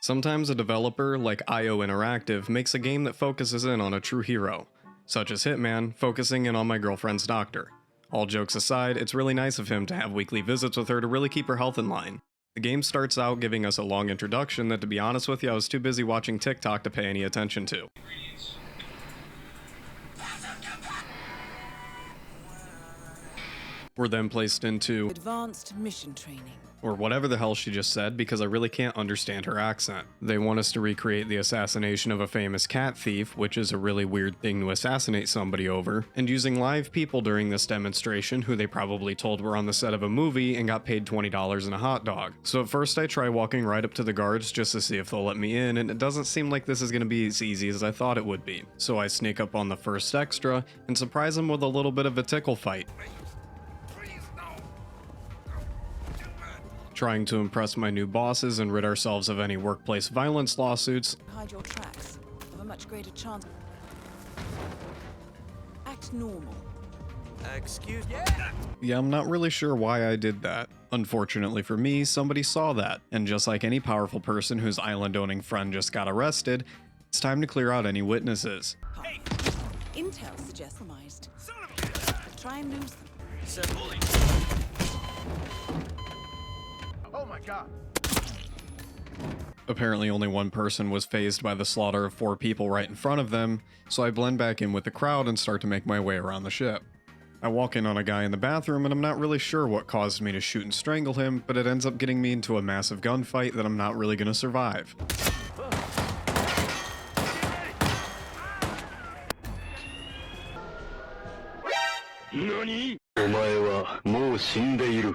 Sometimes a developer like IO Interactive makes a game that focuses in on a true hero, such as Hitman focusing in on my girlfriend's doctor. All jokes aside, it's really nice of him to have weekly visits with her to really keep her health in line. The game starts out giving us a long introduction that, to be honest with you, I was too busy watching TikTok to pay any attention to. We're then placed into advanced mission training, or whatever the hell she just said, because I really can't understand her accent. They want us to recreate the assassination of a famous cat thief, which is a really weird thing to assassinate somebody over, and using live people during this demonstration who they probably told were on the set of a movie and got paid $20 and a hot dog. So at first I try walking right up to the guards just to see if they'll let me in, and it doesn't seem like this is going to be as easy as I thought it would be. So I sneak up on the first extra and surprise him with a little bit of a tickle fight, trying to impress my new bosses and rid ourselves of any workplace violence lawsuits. hide your tracks, have a much greater chance. Act normal. Excuse me? Yeah, I'm not really sure why I did that. Unfortunately for me, somebody saw that, and just like any powerful person whose island-owning friend just got arrested, it's time to clear out any witnesses. Hey! Intel suggests compromised. Son of a bitch! Try and lose them. Said bully. Oh my god. Apparently only one person was fazed by the slaughter of 4 people right in front of them, so I blend back in with the crowd and start to make my way around the ship. I walk in on a guy in the bathroom and I'm not really sure what caused me to shoot and strangle him, but it ends up getting me into a massive gunfight that I'm not really gonna survive. NANI?! お前はもう死んでいる。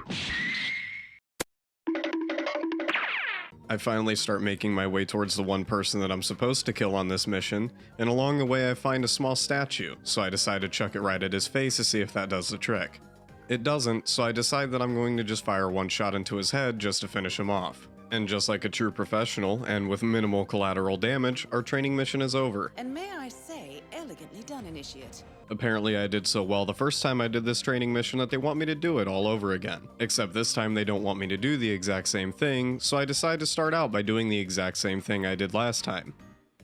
I finally start making my way towards the one person that I'm supposed to kill on this mission, and along the way I find a small statue, so I decide to chuck it right at his face to see if that does the trick. It doesn't, so I decide that I'm going to just fire one shot into his head just to finish him off. And just like a true professional, and with minimal collateral damage, our training mission is over. And may I say, elegantly done, Initiate. Apparently I did so well the first time I did this training mission that they want me to do it all over again. Except this time they don't want me to do the exact same thing, so I decide to start out by doing the exact same thing I did last time.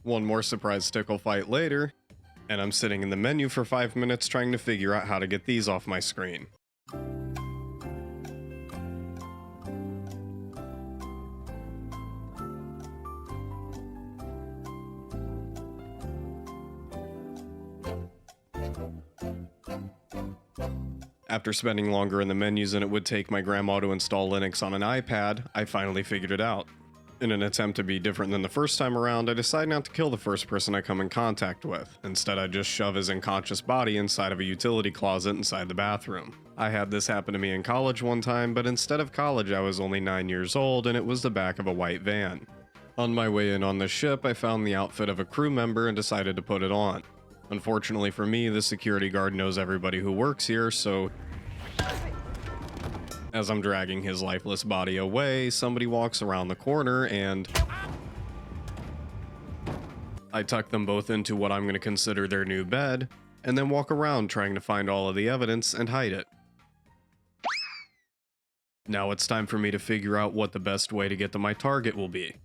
One more surprise tickle fight later, and I'm sitting in the menu for 5 minutes trying to figure out how to get these off my screen. After spending longer in the menus than it would take my grandma to install Linux on an iPad, I finally figured it out. In an attempt to be different than the first time around, I decide not to kill the first person I come in contact with. Instead, I just shove his unconscious body inside of a utility closet inside the bathroom. I had this happen to me in college one time, but instead of college I was only 9 years old and it was the back of a white van. On my way in on the ship, I found the outfit of a crew member and decided to put it on. Unfortunately for me, the security guard knows everybody who works here, so as I'm dragging his lifeless body away, somebody walks around the corner and I tuck them both into what I'm going to consider their new bed, and then walk around trying to find all of the evidence and hide it. Now it's time for me to figure out what the best way to get to my target will be.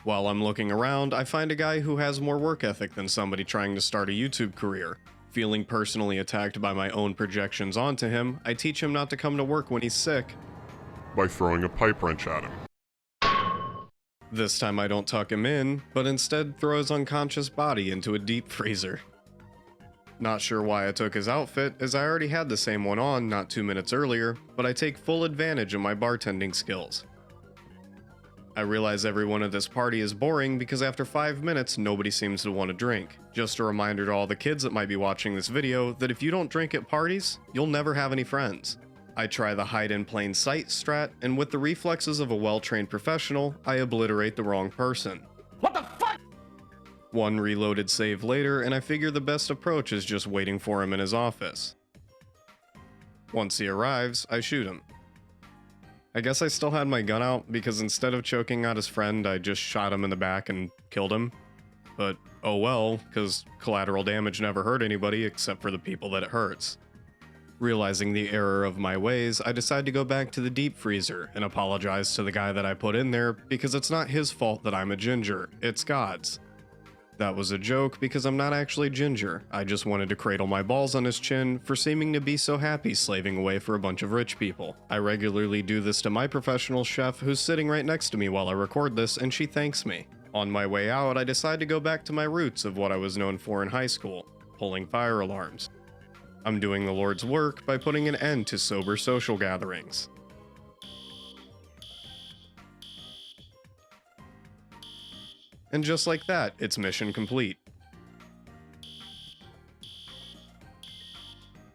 While I'm looking around, I find a guy who has more work ethic than somebody trying to start a YouTube career. Feeling personally attacked by my own projections onto him, I teach him not to come to work when he's sick by throwing a pipe wrench at him. This time I don't tuck him in, but instead throw his unconscious body into a deep freezer. Not sure why I took his outfit, as I already had the same one on not 2 minutes earlier, but I take full advantage of my bartending skills. I realize everyone at this party is boring because after 5 minutes, nobody seems to want to drink. Just a reminder to all the kids that might be watching this video that if you don't drink at parties, you'll never have any friends. I try the hide in plain sight strat, and with the reflexes of a well-trained professional, I obliterate the wrong person. What the fuck?! One reloaded save later, and I figure the best approach is just waiting for him in his office. Once he arrives, I shoot him. I guess I still had my gun out, because instead of choking out his friend, I just shot him in the back and killed him. But oh well, because collateral damage never hurt anybody except for the people that it hurts. Realizing the error of my ways, I decide to go back to the deep freezer and apologize to the guy that I put in there because it's not his fault that I'm a ginger, it's God's. That was a joke because I'm not actually ginger, I just wanted to cradle my balls on his chin for seeming to be so happy slaving away for a bunch of rich people. I regularly do this to my professional chef who's sitting right next to me while I record this, and she thanks me. On my way out, I decide to go back to my roots of what I was known for in high school, pulling fire alarms. I'm doing the Lord's work by putting an end to sober social gatherings. And just like that, it's mission complete.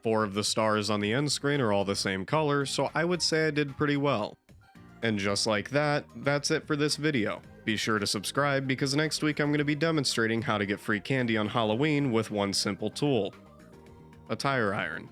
4 of the stars on the end screen are all the same color, so I would say I did pretty well. And just like that, that's it for this video. Be sure to subscribe because next week I'm going to be demonstrating how to get free candy on Halloween with one simple tool: a tire iron.